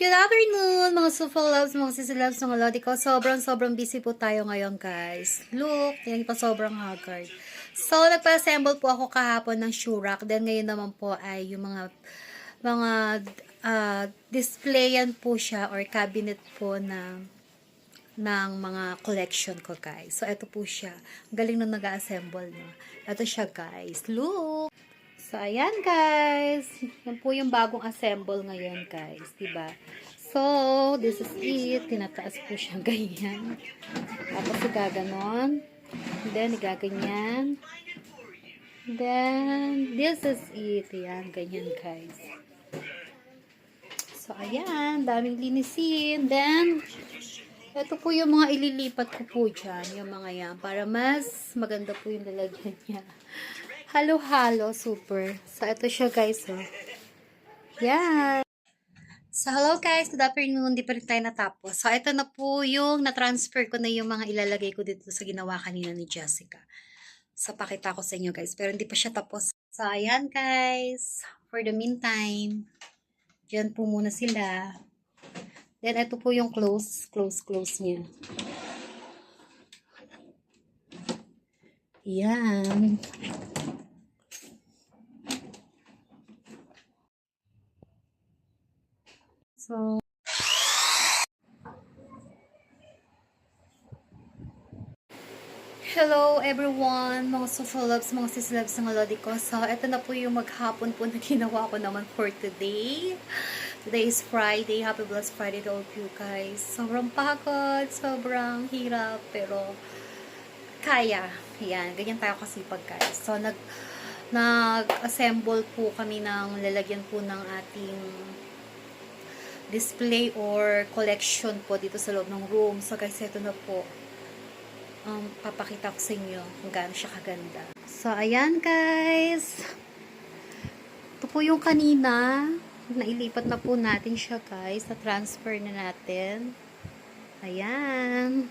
Good afternoon, mga super loves, mga sisi loves, mga lodi ko. Sobrang busy po tayo ngayon, guys. Look, yan pa sobrang haggard. So, nagpa-assemble po ako kahapon ng shoe rack. Then, ngayon naman po ay yung mga displayan po siya or cabinet po ng mga collection ko, guys. So, ito po siya. Ang galing nung nag-assemble, no? Ito siya, guys. Look! So, ayan, guys. Yan po yung bagong assemble ngayon, guys. Diba? So, this is it. Tinataas po siya ganyan. Tapos, igaganon. Then, igaganyan. Then, this is it. Yan, ganyan, guys. So, ayan. Daming linisin. Then, ito po yung mga ililipat ko po dyan. Yung mga yan. Para mas maganda po yung lalagyan niya. Halo-halo. Super. So, ito siya, guys. Oh. Yan. So, hello guys. Good afternoon. Di pa rin tayo natapos. So, ito na po yung na-transfer ko na yung mga ilalagay ko dito sa ginawa kanina ni Jessica. So, pakita ko sa inyo, guys. Pero hindi pa siya tapos. So, ayan, guys. For the meantime, dyan po muna sila. Then, ito po yung close niya. Yan. So, hello everyone, mga super loves, mga sis loves, mga lodi ko. So, ito na po yung maghapon po na ginawa ko naman for today. Today is Friday. Happy blessed Friday to all of you guys. Sobrang pagod, sobrang hirap, pero kaya. Yan, ganyan tayo kasipag, guys. So, nag-assemble po kami ng lalagyan po ng ating display or collection po dito sa loob ng room. So, guys, ito na po. Papakita ko sa inyo kung gaano siya kaganda. So, ayan, guys. Ito po yung kanina. Nailipat na po natin siya, guys. Na-transfer na natin. Ayan.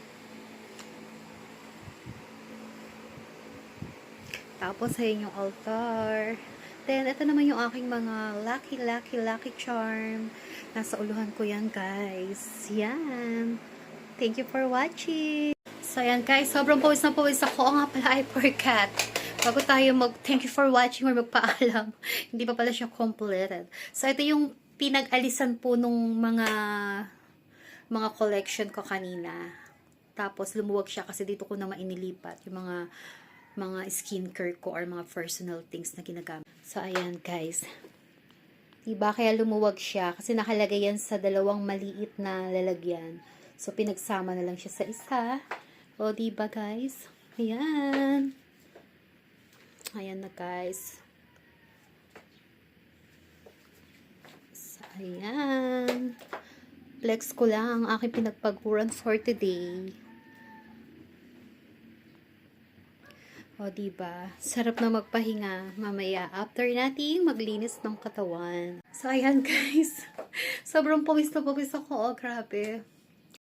Tapos, ayan yung altar. Then, ito naman yung aking mga lucky charm. Nasa uluhan ko yan, guys. Yan. Thank you for watching. So, ayan, guys. Sobrang pawis na pawis ako. O nga pala, I forgot. Bago tayo thank you for watching or magpaalam. Hindi pa pala siya completed. So, ito yung pinag-alisan po nung mga collection ko kanina. Tapos, lumuwag siya kasi dito ko naman inilipat yung mga skincare ko or mga personal things na ginagamit. So, ayan, guys. Diba? Kaya lumuwag siya kasi nakalagay yan sa dalawang maliit na lalagyan. So, pinagsama na lang siya sa isa. O, diba, guys? Ayan. Ayan na, guys. So, ayan. Flex ko lang ang aking pinagpaguran for today. O, diba? Sarap na magpahinga mamaya after nating maglinis ng katawan. So, ayan, guys. Sobrang pawis na pawis ako. Oh, grabe.